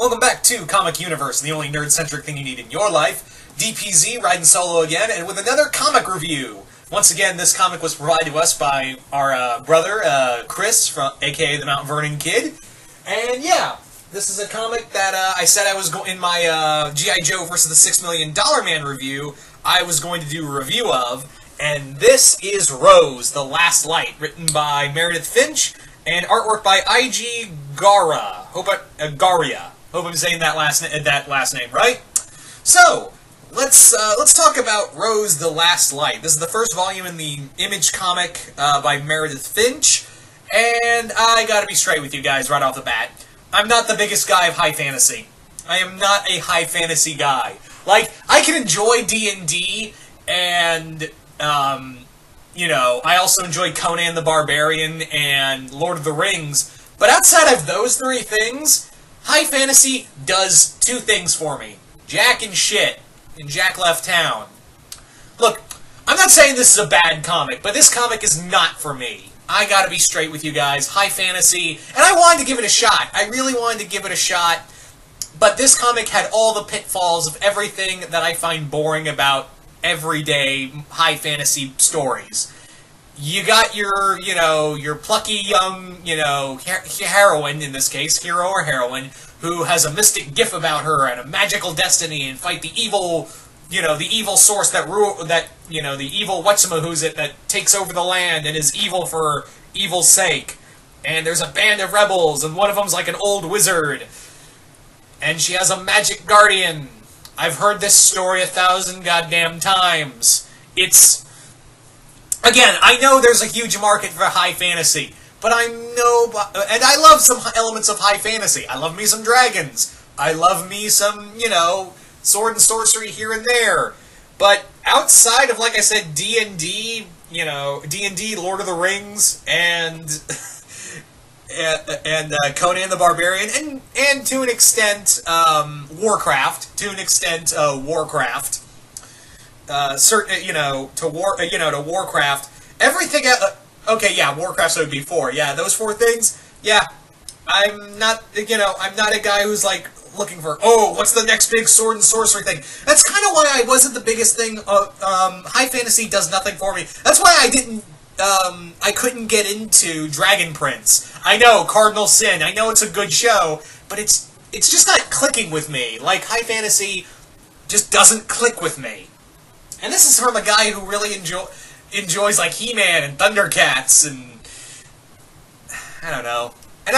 Welcome back to Comic Universe, the only nerd-centric thing you need in your life. DPZ riding solo again, and with another comic review. Once again, this comic was provided to us by our brother, Chris, aka the Mount Vernon Kid. And yeah, this is a comic that I said I was in my G.I. Joe vs. the $6 Million Man review, I was going to do a review of. And this is Rose, The Last Light, written by Meredith Finch, and artwork by I.G. Garia. Hope I'm saying that last name right. So let's talk about Rose: The Last Light. This is the first volume in the Image comic by Meredith Finch, and I gotta be straight with you guys right off the bat. I'm not the biggest guy of high fantasy. I am not a high fantasy guy. Like, I can enjoy D&D, and you know, I also enjoy Conan the Barbarian and Lord of the Rings. But outside of those three things, high fantasy does two things for me. Jack and shit. And Jack left town. Look, I'm not saying this is a bad comic, but this comic is not for me. I gotta be straight with you guys. High fantasy. And I wanted to give it a shot. I really wanted to give it a shot. But this comic had all the pitfalls of everything that I find boring about everyday high fantasy stories. You got your plucky young, heroine, in this case, hero or heroine, who has a mystic gift about her and a magical destiny and fight the evil, the evil source the evil whatchamahoosit that takes over the land and is evil for evil's sake. And there's a band of rebels, and one of them's like an old wizard. And she has a magic guardian. I've heard this story 1,000 goddamn times. Again, I know there's a huge market for high fantasy, but and I love some elements of high fantasy. I love me some dragons. I love me some, sword and sorcery here and there. But outside of, like I said, D&D, D&D, Lord of the Rings, and Conan the Barbarian, and to an extent, Warcraft. To Warcraft. Everything. Okay, yeah, Warcraft would be 4. Yeah, those 4 things. Yeah, I'm not a guy who's like looking for, what's the next big sword and sorcery thing. That's kind of why I wasn't the biggest thing. High fantasy does nothing for me. That's why I couldn't get into Dragon Prince. I know, Cardinal Sin. I know it's a good show, but it's just not clicking with me. Like, high fantasy just doesn't click with me. And this is from a guy who really enjoys like He-Man and Thundercats and I don't know. And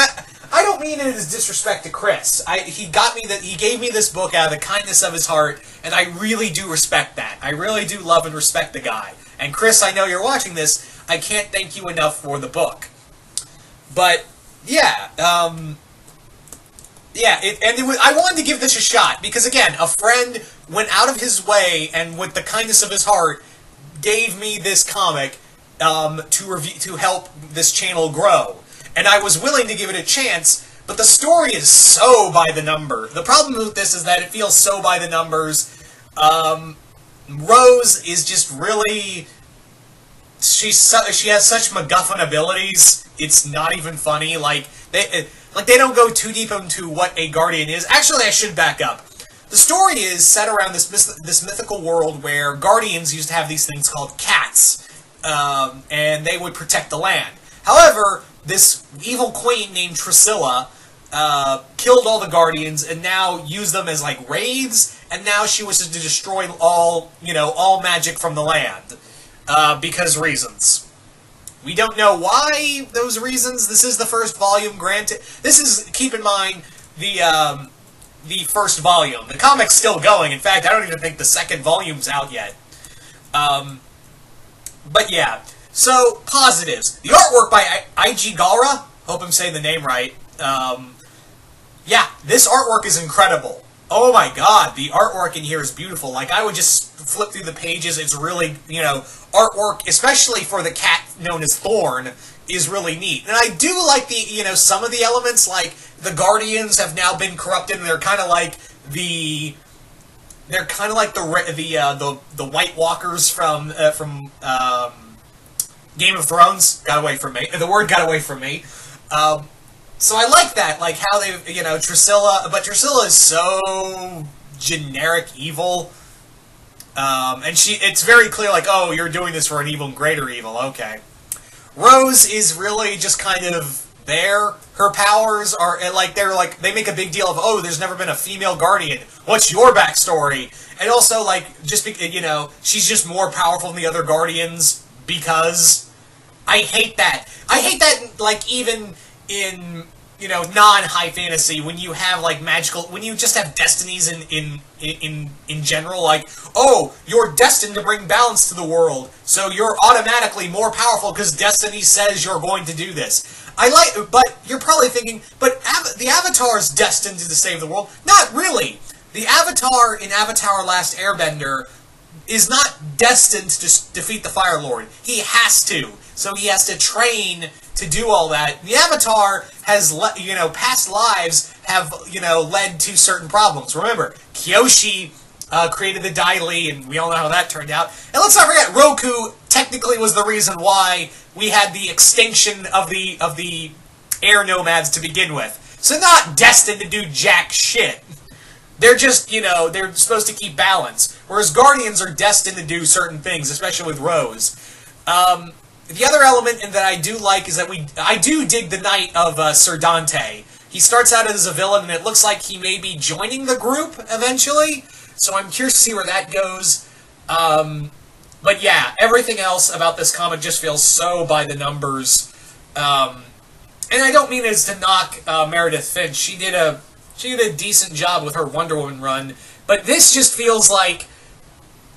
I don't mean it as disrespect to Chris. He gave me this book out of the kindness of his heart, and I really do respect that. I really do love and respect the guy. And Chris, I know you're watching this. I can't thank you enough for the book. But yeah, I wanted to give this a shot, because again, a friend went out of his way, and with the kindness of his heart, gave me this comic to help this channel grow. And I was willing to give it a chance, but the story is so by the number. The problem with this is that it feels so by the numbers. Rose is just really... She has such MacGuffin abilities, it's not even funny. Like, they don't go too deep into what a guardian is. Actually, I should back up. The story is set around this mythical world where guardians used to have these things called cats, and they would protect the land. However, this evil queen named Zilla killed all the guardians and now used them as like wraiths, and now she wishes to destroy all magic from the land because reasons. We don't know why those reasons. This is the first volume, granted. This is, keep in mind, the first volume. The comic's still going. In fact, I don't even think the second volume's out yet. But yeah. So, positives. The artwork by I.G. Garia. Hope I'm saying the name right. Yeah, this artwork is incredible. Oh my god, the artwork in here is beautiful. Like, I would just flip through the pages. It's really, artwork, especially for the cat known as Thorn, is really neat. And I do like the, some of the elements, like the Guardians have now been corrupted, and they're kind of like the White Walkers from Game of Thrones. Got away from me. The word got away from me. So I like that, like how they, you know, Drusilla, but Drusilla is so generic evil. And it's very clear, like, oh, you're doing this for an even greater evil, okay. Rose is really just kind of there. Her powers are, like, they make a big deal of, oh, there's never been a female guardian. What's your backstory? And also, like, just, you know, she's just more powerful than the other guardians because I hate that. I hate that, like, even in, you know, non-high fantasy, when you have, like, magical, when you just have destinies in general, like, oh, you're destined to bring balance to the world, so you're automatically more powerful because destiny says you're going to do this. But you're probably thinking, but the Avatar is destined to save the world. Not really. The Avatar in Avatar Last Airbender is not destined to defeat the Fire Lord. He has to. So he has to train to do all that. The Avatar has, you know, past lives have, you know, led to certain problems. Remember, Kyoshi created the Dai Li, and we all know how that turned out. And let's not forget, Roku technically was the reason why we had the extinction of the air nomads to begin with. So not destined to do jack shit. They're just, you know, they're supposed to keep balance. Whereas Guardians are destined to do certain things, especially with Rose. The other element that I do like is that I do dig the Knight of Sir Dante. He starts out as a villain, and it looks like he may be joining the group eventually. So I'm curious to see where that goes. But yeah, everything else about this comic just feels so by the numbers. And I don't mean as to knock Meredith Finch. She did a decent job with her Wonder Woman run, but this just feels like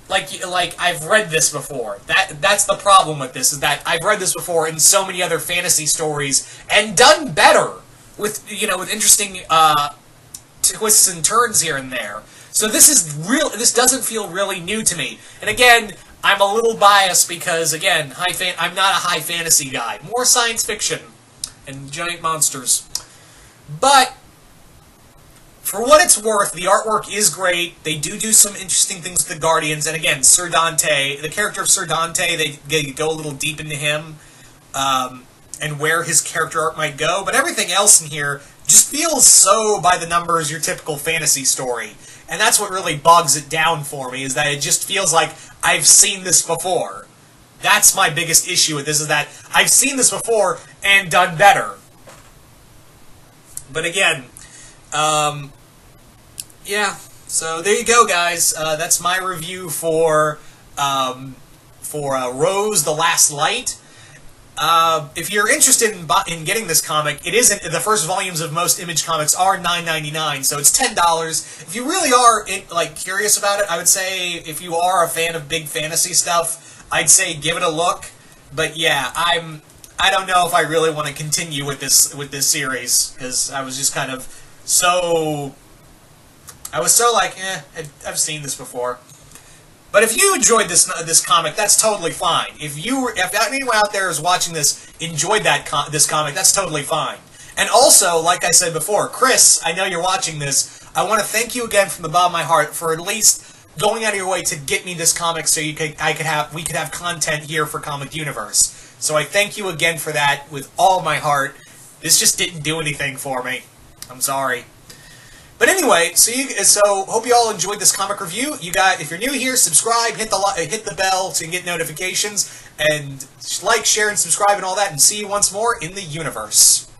I've read this before. That's the problem with this, is that I've read this before in so many other fantasy stories and done better with, you know, with interesting twists and turns here and there. So this doesn't feel really new to me. And again, I'm a little biased because, again, I'm not a high fantasy guy. More science fiction and giant monsters. But for what it's worth, the artwork is great. They do some interesting things with the Guardians. And again, Sir Dante, the character of Sir Dante, they go a little deep into him and where his character arc might go. But everything else in here just feels so by the numbers, your typical fantasy story. And that's what really bogs it down for me, is that it just feels like I've seen this before. That's my biggest issue with this, is that I've seen this before and done better. But again, yeah, so there you go, guys. That's my review for Rose the Last Light. If you're interested in getting this comic, it isn't. The first volumes of most Image comics are $9.99, so it's $10. If you really are curious about it, I would say if you are a fan of big fantasy stuff, I'd say give it a look. But yeah, I don't know if I really want to continue with this series, because I was just kind of I was so like, I've seen this before. But if you enjoyed this comic, that's totally fine. If anyone out there is watching this enjoyed this comic, that's totally fine. And also, like I said before, Chris, I know you're watching this. I want to thank you again from the bottom of my heart for at least going out of your way to get me this comic so we could have content here for Comic Universe. So I thank you again for that with all my heart. This just didn't do anything for me. I'm sorry. But anyway, so hope you all enjoyed this comic review. If you're new here, subscribe, hit the bell to get notifications, and like, share, and subscribe, and all that. And see you once more in the universe.